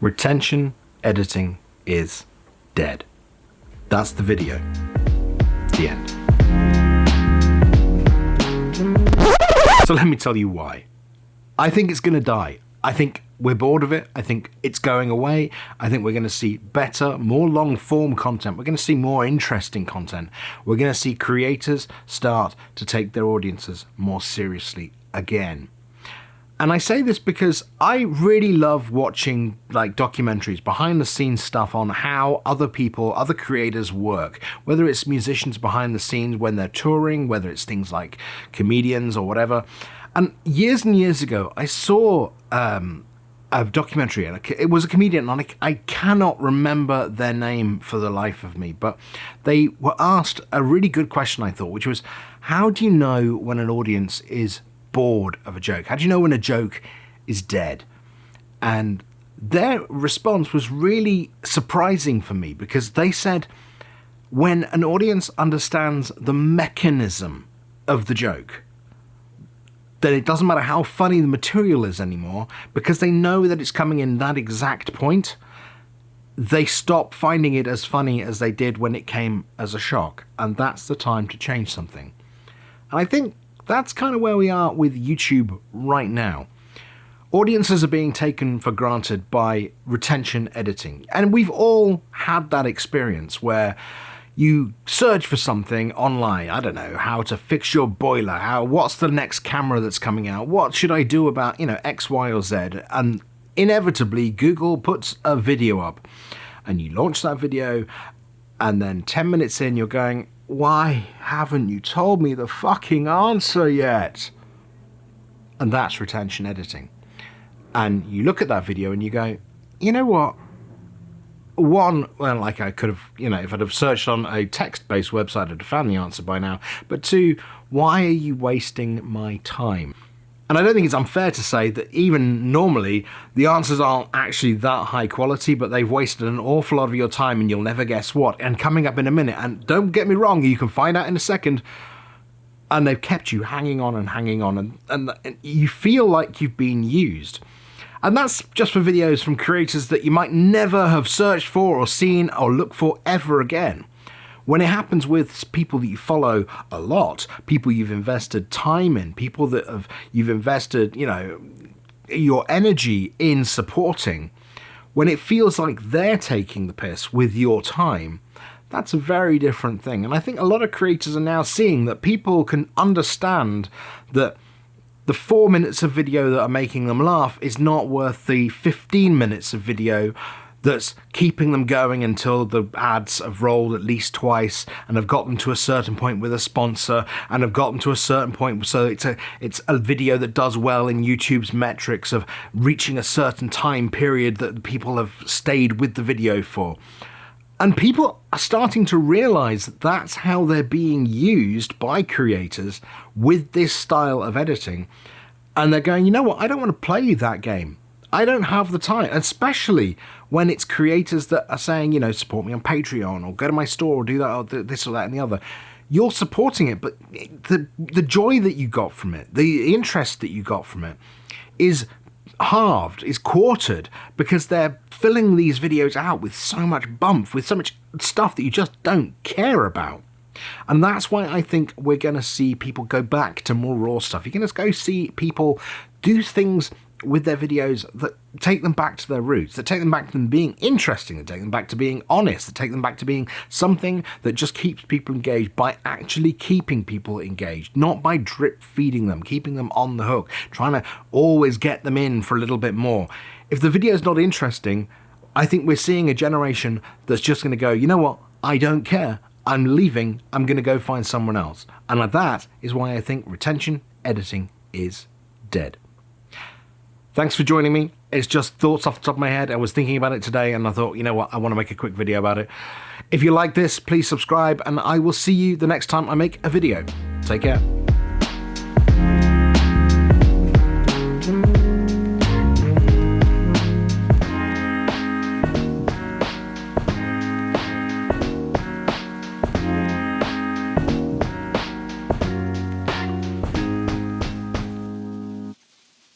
Retention editing is dead. That's the video. The end. So let me tell you why. I think it's going to die. I think we're bored of it. I think it's going away. I think we're going to see better, more long-form content. We're going to see more interesting content. We're going to see creators start to take their audiences more seriously again. And I say this because I really love watching like documentaries, behind the scenes stuff on how other people, other creators work, whether it's musicians behind the scenes when they're touring, whether it's things like comedians or whatever. And years ago, I saw a documentary, and it was a comedian, and I cannot remember their name for the life of me, but they were asked a really good question, I thought, which was, how do you know when an audience is bored of a joke? How do you know when a joke is dead? And their response was really surprising for me, because they said when an audience understands the mechanism of the joke, then it doesn't matter how funny the material is anymore, because they know that it's coming in that exact point. They stop finding it as funny as they did when it came as a shock, and that's the time to change something. And I think that's kind of where we are with YouTube right now. Audiences are being taken for granted by retention editing. And we've all had that experience where you search for something online. I don't know, how to fix your boiler, what's the next camera that's coming out, what should I do about, X, Y, or Z? And inevitably, Google puts a video up. And you launch that video, and then 10 minutes in, you're going, why haven't you told me the fucking answer yet? And that's retention editing. And you look at that video and you go, you know what? One, well, like I could have, if I'd have searched on a text-based website, I'd have found the answer by now. But two, why are you wasting my time? And I don't think it's unfair to say that even normally, the answers aren't actually that high quality, but they've wasted an awful lot of your time and you'll never guess what. And coming up in a minute, and don't get me wrong, you can find out in a second, and they've kept you hanging on, and you feel like you've been used. And that's just for videos from creators that you might never have searched for or seen or looked for ever again. When it happens with people that you follow a lot, people you've invested time in, people that you've invested, your energy in supporting, when it feels like they're taking the piss with your time, that's a very different thing. And I think a lot of creators are now seeing that people can understand that the 4 minutes of video that are making them laugh is not worth the 15 minutes of video that's keeping them going until the ads have rolled at least twice and have got them to a certain point with a sponsor and have got them to a certain point. So it's a video that does well in YouTube's metrics of reaching a certain time period that people have stayed with the video for. And people are starting to realize that that's how they're being used by creators with this style of editing. And they're going, you know what, I don't want to play that game. I don't have the time, especially when it's creators that are saying, support me on Patreon or go to my store or do that or this or that and the other. You're supporting it, but the joy that you got from it, the interest that you got from it is halved, is quartered, because they're filling these videos out with so much bump, with so much stuff that you just don't care about. And that's why I think we're going to see people go back to more raw stuff. You're going to go see people do things with their videos that take them back to their roots, that take them back to them being interesting, that take them back to being honest, that take them back to being something that just keeps people engaged by actually keeping people engaged, not by drip feeding them, keeping them on the hook, trying to always get them in for a little bit more. If the video's not interesting, I think we're seeing a generation that's just going to go, you know what, I don't care, I'm leaving, I'm going to go find someone else. And that is why I think retention editing is dead. Thanks for joining me. It's just thoughts off the top of my head. I was thinking about it today and I thought, you know what, I want to make a quick video about it. If you like this, please subscribe, and I will see you the next time I make a video. Take care.